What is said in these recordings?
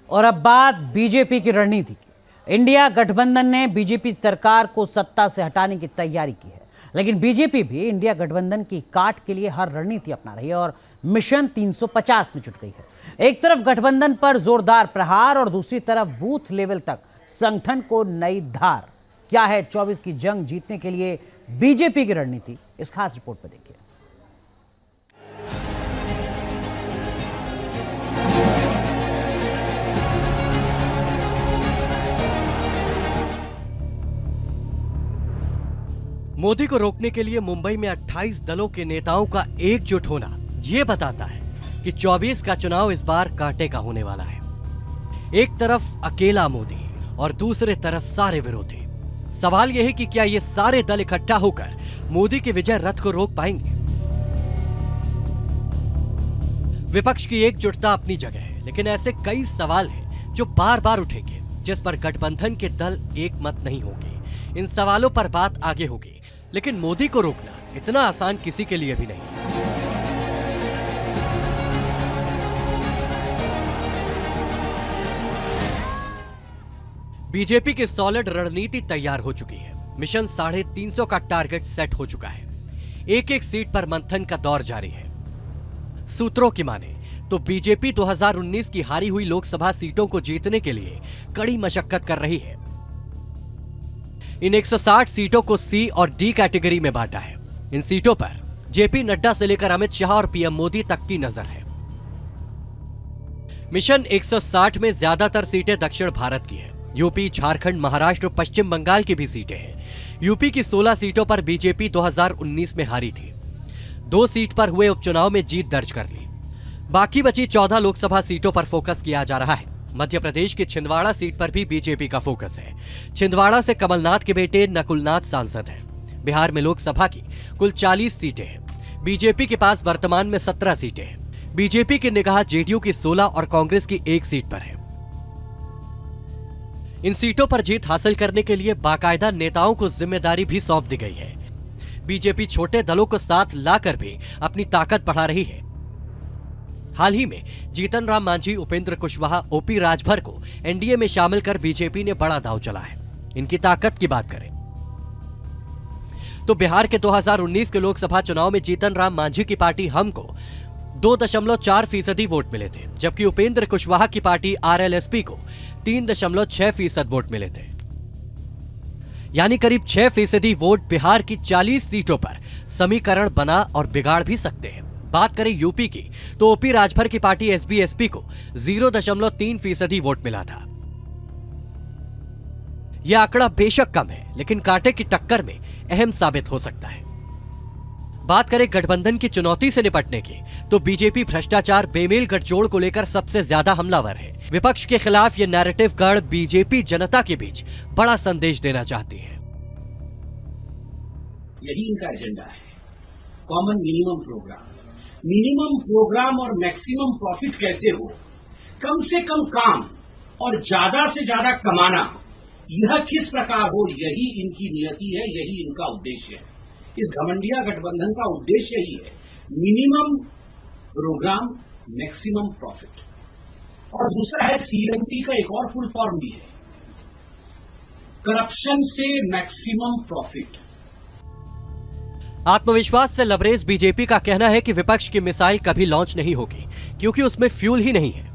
और अब बात बीजेपी की रणनीति की। इंडिया गठबंधन ने बीजेपी सरकार को सत्ता से हटाने की तैयारी की है, लेकिन बीजेपी भी इंडिया गठबंधन की काट के लिए हर रणनीति अपना रही है और मिशन 350 में जुट गई है। एक तरफ गठबंधन पर जोरदार प्रहार और दूसरी तरफ बूथ लेवल तक संगठन को नई धार। क्या है 24 की जंग जीतने के लिए बीजेपी की रणनीति, इस खास रिपोर्ट में देखिए। मोदी को रोकने के लिए मुंबई में 28 दलों के नेताओं का एकजुट होना यह बताता है कि 24 का चुनाव इस बार कांटे का होने वाला है। एक तरफ अकेला मोदी और दूसरे तरफ सारे विरोधी। सवाल यह है कि क्या ये सारे दल इकट्ठा होकर मोदी के विजय रथ को रोक पाएंगे? विपक्ष की एकजुटता अपनी जगह है, लेकिन ऐसे कई सवाल हैं जो बार बार उठेंगे, जिस पर गठबंधन के दल एक मत नहीं होंगे। इन सवालों पर बात आगे होगी, लेकिन मोदी को रोकना इतना आसान किसी के लिए भी नहीं। बीजेपी की सॉलिड रणनीति तैयार हो चुकी है। मिशन 350 का टारगेट सेट हो चुका है। एक एक सीट पर मंथन का दौर जारी है। सूत्रों की माने तो बीजेपी 2019 की हारी हुई लोकसभा सीटों को जीतने के लिए कड़ी मशक्कत कर रही है। इन 160 सीटों को सी और डी कैटेगरी में बांटा है। इन सीटों पर जेपी नड्डा से लेकर अमित शाह और पीएम मोदी तक की नजर है। मिशन 160 में ज्यादातर सीटें दक्षिण भारत की है। यूपी, झारखंड, महाराष्ट्र, पश्चिम बंगाल की भी सीटें हैं। यूपी की 16 सीटों पर बीजेपी 2019 में हारी थी। 2 सीट पर हुए उपचुनाव में जीत दर्ज कर ली। बाकी बची 14 लोकसभा सीटों पर फोकस किया जा रहा है। मध्य प्रदेश की छिंदवाड़ा सीट पर भी बीजेपी का फोकस है। छिंदवाड़ा से कमलनाथ के बेटे नकुलनाथ सांसद हैं। बिहार में लोकसभा की कुल 40 सीटें हैं। बीजेपी के पास वर्तमान में 17 सीटें हैं। बीजेपी की निगाह जेडीयू की 16 और कांग्रेस की 1 सीट पर है। इन सीटों पर जीत हासिल करने के लिए बाकायदा नेताओं को जिम्मेदारी भी सौंप दी गई है। बीजेपी छोटे दलों को साथ लाकर भी अपनी ताकत बढ़ा रही है। हाल ही में जीतन राम मांझी, उपेंद्र कुशवाहा, ओपी राजभर को एनडीए में शामिल कर बीजेपी ने बड़ा दांव चला है। इनकी ताकत की बात करें तो बिहार के 2019 के लोकसभा चुनाव में जीतन राम मांझी की पार्टी हम को 2.4% वोट मिले थे, जबकि उपेंद्र कुशवाहा की पार्टी आरएलएसपी को 3.6% वोट मिले थे। यानी करीब 6% वोट बिहार की 40 सीटों पर समीकरण बना और बिगाड़ भी सकते हैं। बात करें यूपी की तो ओपी राजभर की पार्टी एसबीएसपी को 0.3% वोट मिला था। यह आंकड़ा बेशक कम है, लेकिन कांटे की टक्कर में अहम साबित हो सकता है। बात करें गठबंधन की चुनौती से निपटने की तो बीजेपी भ्रष्टाचार, बेमेल गठजोड़ को लेकर सबसे ज्यादा हमलावर है। विपक्ष के खिलाफ यह नैरेटिव गढ़ बीजेपी जनता के बीच बड़ा संदेश देना चाहती है। यही इनका एजेंडा है। कॉमन मिनिमम प्रोग्राम और मैक्सिमम प्रॉफिट कैसे हो, कम से कम काम और ज्यादा से ज्यादा कमाना, यह किस प्रकार हो, यही इनकी नियति है, यही इनका उद्देश्य है। इस घमंडिया गठबंधन का उद्देश्य यही है, मिनिमम प्रोग्राम, मैक्सिमम प्रॉफिट। और दूसरा है सीएमटी का एक और फुल फॉर्म भी है, करप्शन से मैक्सिमम प्रॉफिट। आत्मविश्वास से लबरेज बीजेपी का कहना है कि विपक्ष की मिसाइल कभी लॉन्च नहीं होगी, क्योंकि उसमें फ्यूल ही नहीं है।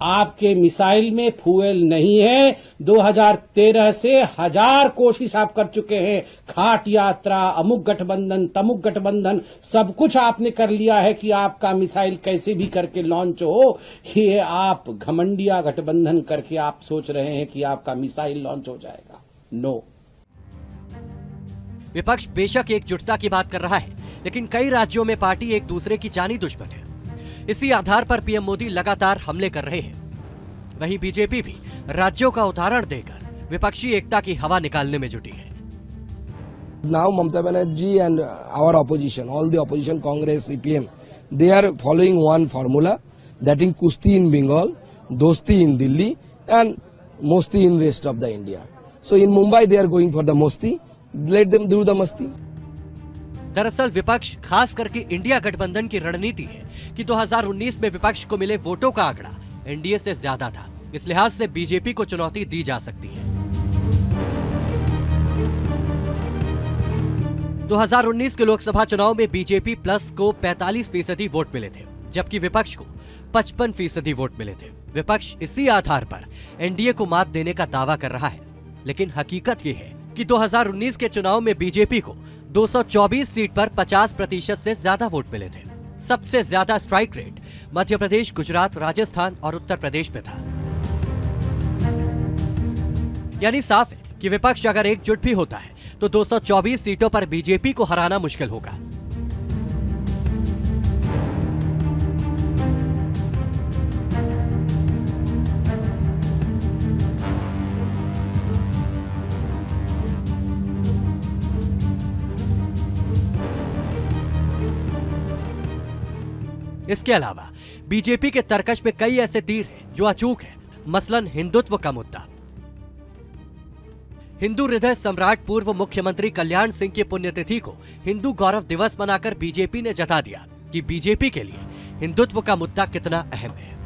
आपके मिसाइल में फ्यूल नहीं है। 2013 से 1000 कोशिश आप कर चुके हैं। खाट यात्रा, अमुक गठबंधन, तमुक गठबंधन, सब कुछ आपने कर लिया है कि आपका मिसाइल कैसे भी करके लॉन्च हो। ये आप घमंडिया गठबंधन करके आप सोच रहे हैं कि आपका मिसाइल लॉन्च हो जाएगा। नो। विपक्ष बेशक एकजुटता की बात कर रहा है, लेकिन कई राज्यों में पार्टी एक दूसरे की जानी दुश्मन है। इसी आधार पर पीएम मोदी लगातार हमले कर रहे हैं। वहीं बीजेपी भी राज्यों का उदाहरण देकर विपक्षी एकता की हवा निकालने में जुटी है। Now Mamata Banerjee and our opposition, all the opposition, Congress, CPM, they are following one formula, that is Kushti in Bengal, Dosti in Delhi and Mosti in rest of the India. So in Mumbai they are going for the Mosti, let them do the Masti. दरअसल विपक्ष, खास करके India गठबंधन की रणनीति है कि 2019 में विपक्ष को मिले वोटों का आंकड़ा एनडीए से ज्यादा था। इस लिहाज से बीजेपी को चुनौती दी जा सकती है। 2019 के लोकसभा चुनाव में बीजेपी प्लस को 45% वोट मिले थे, जबकि विपक्ष को 55% वोट मिले थे। विपक्ष इसी आधार पर एनडीए को मात देने का दावा कर रहा है, लेकिन हकीकत ये है कि 2019 के चुनाव में बीजेपी को 224 सीट पर 50% से ज्यादा वोट मिले थे। सबसे ज्यादा स्ट्राइक रेट मध्य प्रदेश, गुजरात, राजस्थान और उत्तर प्रदेश में था। यानी साफ है कि विपक्ष अगर एकजुट भी होता है तो 224 सीटों पर बीजेपी को हराना मुश्किल होगा। इसके अलावा बीजेपी के तरकश में कई ऐसे तीर हैं जो अचूक हैं। मसलन हिंदुत्व का मुद्दा। हिंदू हृदय सम्राट पूर्व मुख्यमंत्री कल्याण सिंह की पुण्यतिथि को हिंदू गौरव दिवस मनाकर बीजेपी ने जता दिया कि बीजेपी के लिए हिंदुत्व का मुद्दा कितना अहम है।